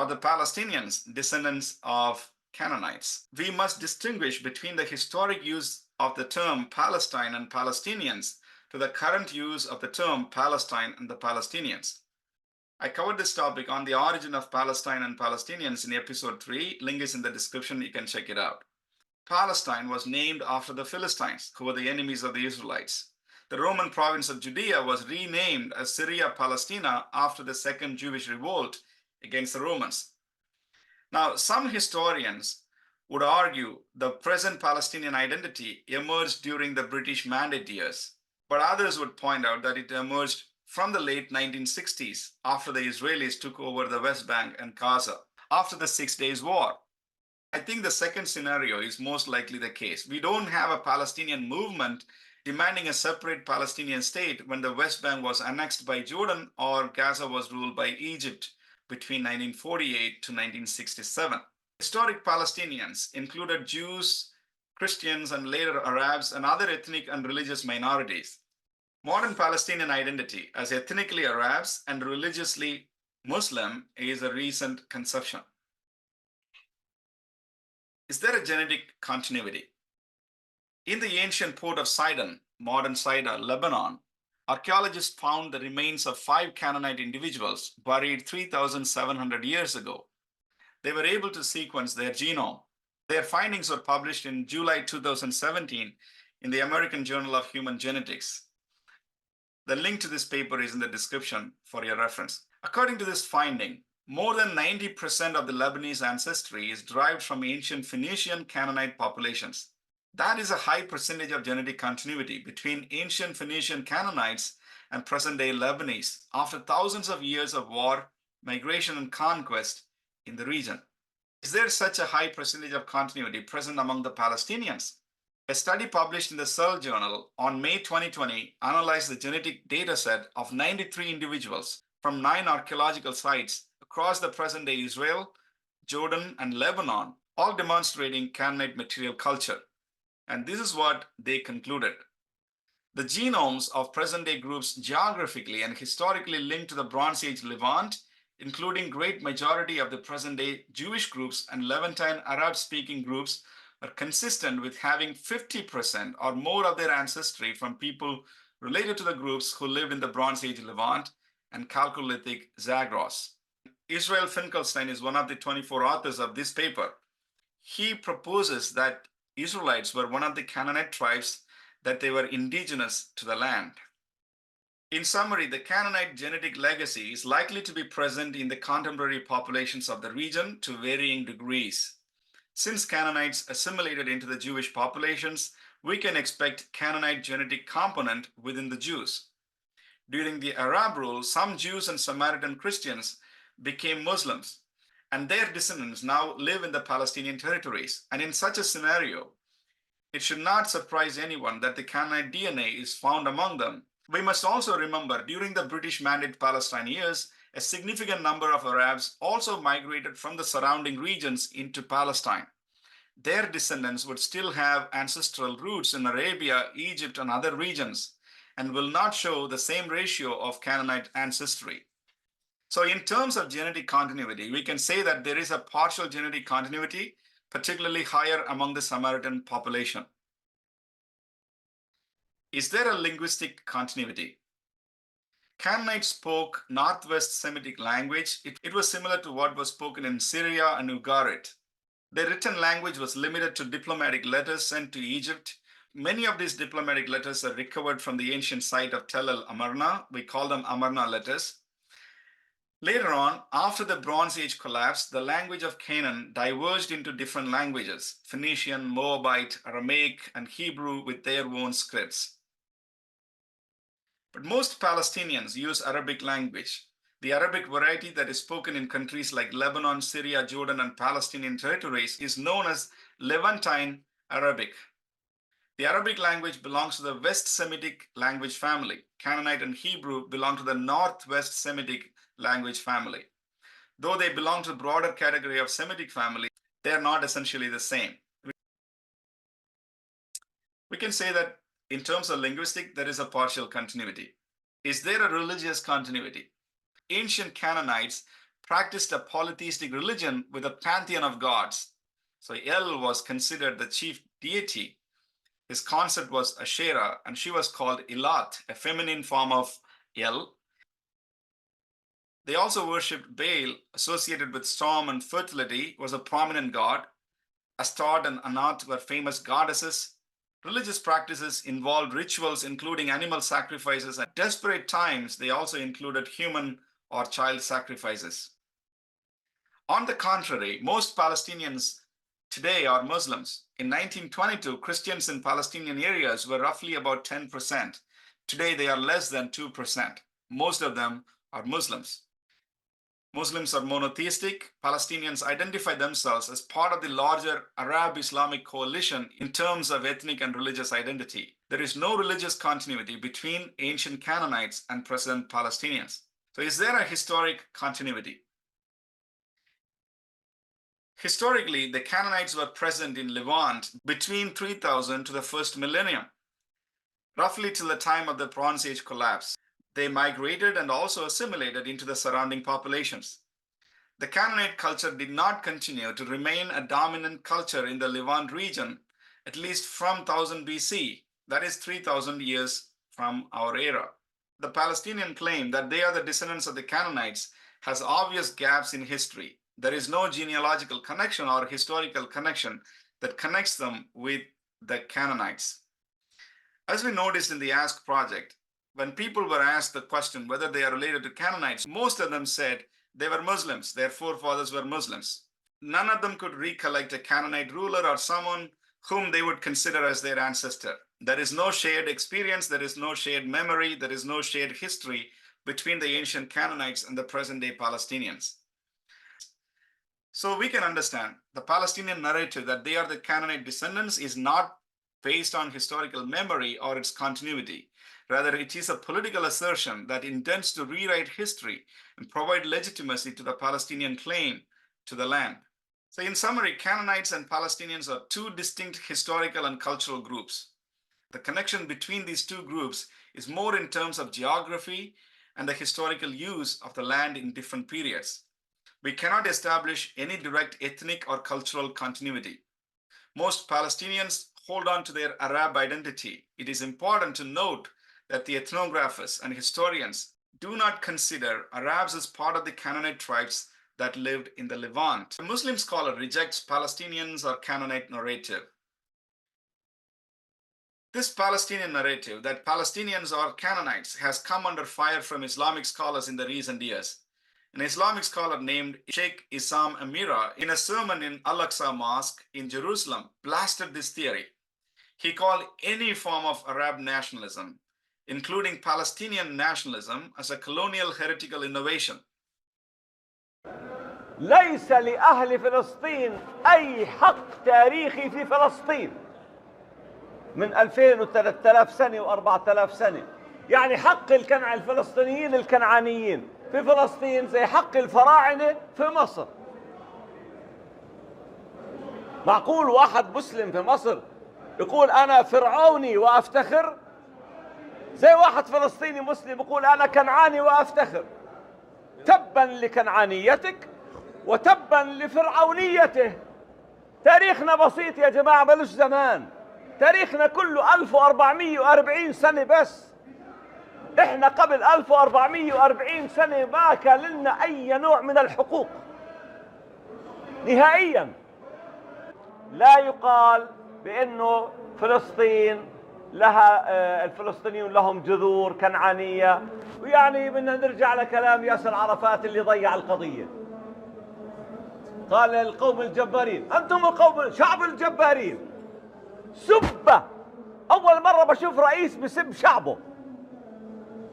are the Palestinians, descendants of Canaanites. We must distinguish between the historic use of the term Palestine and Palestinians to the current use of the term Palestine and the Palestinians. I covered this topic on the origin of Palestine and Palestinians in episode 3. Link is in the description, you can check it out. Palestine was named after the Philistines, who were the enemies of the Israelites. The Roman province of Judea was renamed as Syria Palestina after the Second Jewish Revolt against the Romans. Now, some historians would argue the present Palestinian identity emerged during the British Mandate years, but others would point out that it emerged from the late 1960s after the Israelis took over the West Bank and Gaza after the 6 Days War. I think the second scenario is most likely the case. We don't have a Palestinian movement demanding a separate Palestinian state when the West Bank was annexed by Jordan or Gaza was ruled by Egypt between 1948 to 1967. Historic Palestinians included Jews, Christians, and later Arabs and other ethnic and religious minorities. Modern Palestinian identity as ethnically Arabs and religiously Muslim is a recent conception. Is there a genetic continuity? In the ancient port of Sidon, modern Saida, Lebanon, archaeologists found the remains of 5 Canaanite individuals buried 3,700 years ago. They were able to sequence their genome. Their findings were published in July 2017 in the American Journal of Human Genetics. The link to this paper is in the description for your reference. According to this finding, more than 90% of the Lebanese ancestry is derived from ancient Phoenician Canaanite populations. That is a high percentage of genetic continuity between ancient Phoenician Canaanites and present-day Lebanese after thousands of years of war, migration, and conquest in the region. Is there such a high percentage of continuity present among the Palestinians? A study published in the Cell Journal on May 2020 analyzed the genetic data set of 93 individuals from 9 archaeological sites across the present-day Israel, Jordan, and Lebanon, all demonstrating Canaanite material culture. And this is what they concluded. The genomes of present-day groups geographically and historically linked to the Bronze Age Levant, including great majority of the present-day Jewish groups and Levantine Arab-speaking groups, are consistent with having 50% or more of their ancestry from people related to the groups who lived in the Bronze Age Levant and Chalcolithic Zagros. Israel Finkelstein is one of the 24 authors of this paper. He proposes that Israelites were one of the Canaanite tribes, that they were indigenous to the land. In summary, the Canaanite genetic legacy is likely to be present in the contemporary populations of the region to varying degrees. Since Canaanites assimilated into the Jewish populations, we can expect Canaanite genetic component within the Jews. During the Arab rule, some Jews and Samaritan Christians became Muslims, and their descendants now live in the Palestinian territories. And in such a scenario, it should not surprise anyone that the Canaanite DNA is found among them. We must also remember, during the British Mandate Palestine years, a significant number of Arabs also migrated from the surrounding regions into Palestine. Their descendants would still have ancestral roots in Arabia, Egypt, and other regions, and will not show the same ratio of Canaanite ancestry. So in terms of genetic continuity, we can say that there is a partial genetic continuity, particularly higher among the Samaritan population. Is there a linguistic continuity? Canaanites spoke Northwest Semitic language. It was similar to what was spoken in Syria and Ugarit. Their written language was limited to diplomatic letters sent to Egypt. Many of these diplomatic letters are recovered from the ancient site of Tel el Amarna. We call them Amarna letters. Later on, after the Bronze Age collapsed, the language of Canaan diverged into different languages: Phoenician, Moabite, Aramaic, and Hebrew with their own scripts. But most Palestinians use Arabic language. The Arabic variety that is spoken in countries like Lebanon, Syria, Jordan, and Palestinian territories is known as Levantine Arabic. The Arabic language belongs to the West Semitic language family. Canaanite and Hebrew belong to the Northwest Semitic language family. Though they belong to the broader category of Semitic family, they are not essentially the same. We can say that in terms of linguistic, there is a partial continuity. Is there a religious continuity? Ancient Canaanites practiced a polytheistic religion with a pantheon of gods. So El was considered the chief deity. His concept was Asherah, and she was called Ilat, a feminine form of El. They also worshipped Baal, associated with storm and fertility, was a prominent god. Astarte and Anat were famous goddesses. Religious practices involved rituals including animal sacrifices. At desperate times, they also included human or child sacrifices. On the contrary, most Palestinians today are Muslims. In 1922, Christians in Palestinian areas were roughly about 10%. Today, they are less than 2%. Most of them are Muslims. Muslims are monotheistic. Palestinians identify themselves as part of the larger Arab Islamic coalition in terms of ethnic and religious identity. There is no religious continuity between ancient Canaanites and present Palestinians. So is there a historic continuity? Historically, the Canaanites were present in Levant between 3000 to the first millennium, roughly till the time of the Bronze Age collapse. They migrated and also assimilated into the surrounding populations. The Canaanite culture did not continue to remain a dominant culture in the Levant region, at least from 1000 BC, that is 3000 years from our era. The Palestinian claim that they are the descendants of the Canaanites has obvious gaps in history. There is no genealogical connection or historical connection that connects them with the Canaanites. As we noticed in the Ask project, when people were asked the question whether they are related to Canaanites, most of them said they were Muslims, their forefathers were Muslims. None of them could recollect a Canaanite ruler or someone whom they would consider as their ancestor. There is no shared experience, there is no shared memory, there is no shared history between the ancient Canaanites and the present-day Palestinians. So we can understand the Palestinian narrative that they are the Canaanite descendants is not based on historical memory or its continuity. Rather, it is a political assertion that intends to rewrite history and provide legitimacy to the Palestinian claim to the land. So in summary, Canaanites and Palestinians are two distinct historical and cultural groups. The connection between these two groups is more in terms of geography and the historical use of the land in different periods. We cannot establish any direct ethnic or cultural continuity. Most Palestinians hold on to their Arab identity. It is important to note that the ethnographers and historians do not consider Arabs as part of the Canaanite tribes that lived in the Levant. A Muslim scholar rejects Palestinians or Canaanite narrative. This Palestinian narrative that Palestinians are Canaanites has come under fire from Islamic scholars in the recent years. An Islamic scholar named Sheikh Issam Amira, in a sermon in Al-Aqsa Mosque in Jerusalem, blasted this theory. He called any form of Arab nationalism, including Palestinian nationalism, as a colonial heretical innovation. ليس لأهل فلسطين أي حق تاريخي في فلسطين من 2000 و 3000 سنة و 4000 سنة. يعني حق الفلسطينيين الكنعانيين في فلسطين زي حق الفراعنة في مصر. معقول واحد مسلم في مصر يقول أنا فرعوني وأفتخر؟ زي واحد فلسطيني مسلم يقول أنا كنعاني وأفتخر. تبا لكنعانيتك وتبا لفرعونيته. تاريخنا بسيط يا جماعة، ملوش زمان. تاريخنا كله 1440 سنة بس. احنا قبل 1440 سنة ما كان لنا أي نوع من الحقوق نهائيا. لا يقال بأنه فلسطين لها الفلسطينيون لهم جذور كنعانية، ويعني بدنا نرجع لكلام ياسر عرفات اللي ضيع القضية. قال القوم الجبارين، أنتم القوم شعب الجبارين. سبة، أول مرة بشوف رئيس بسب شعبه.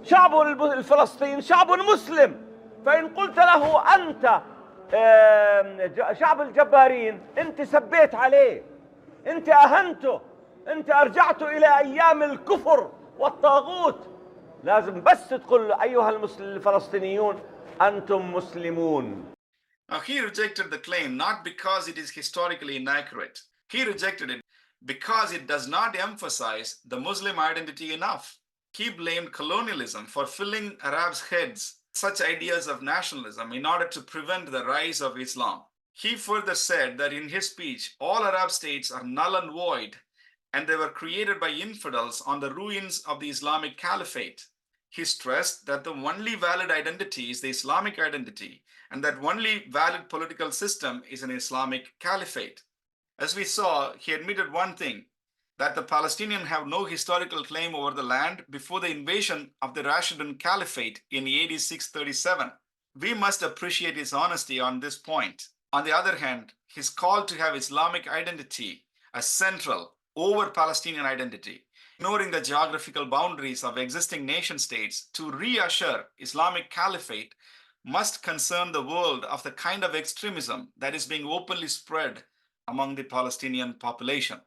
شعبه الفلسطيني شعب مسلم، فإن قلت له أنت شعب الجبارين أنت سبيت عليه، أنت أهنته، أنت أرجعته إلى أيام الكفر والطاغوت. لازم بس تقول له أيها الفلسطينيون أنتم مسلمون. Now he rejected the claim not because it is historically inaccurate. He rejected it because it does not emphasize the Muslim identity enough. He blamed colonialism for filling Arabs' heads such ideas of nationalism in order to prevent the rise of Islam. He further said that in his speech, all Arab states are null and void, and they were created by infidels on the ruins of the Islamic Caliphate. He stressed that the only valid identity is the Islamic identity, and that only valid political system is an Islamic Caliphate. As we saw, he admitted one thing, that the Palestinians have no historical claim over the land before the invasion of the Rashidun Caliphate in AD 637. We must appreciate his honesty on this point. On the other hand, his call to have Islamic identity as central over Palestinian identity, ignoring the geographical boundaries of existing nation states to reassure Islamic Caliphate, must concern the world of the kind of extremism that is being openly spread among the Palestinian population.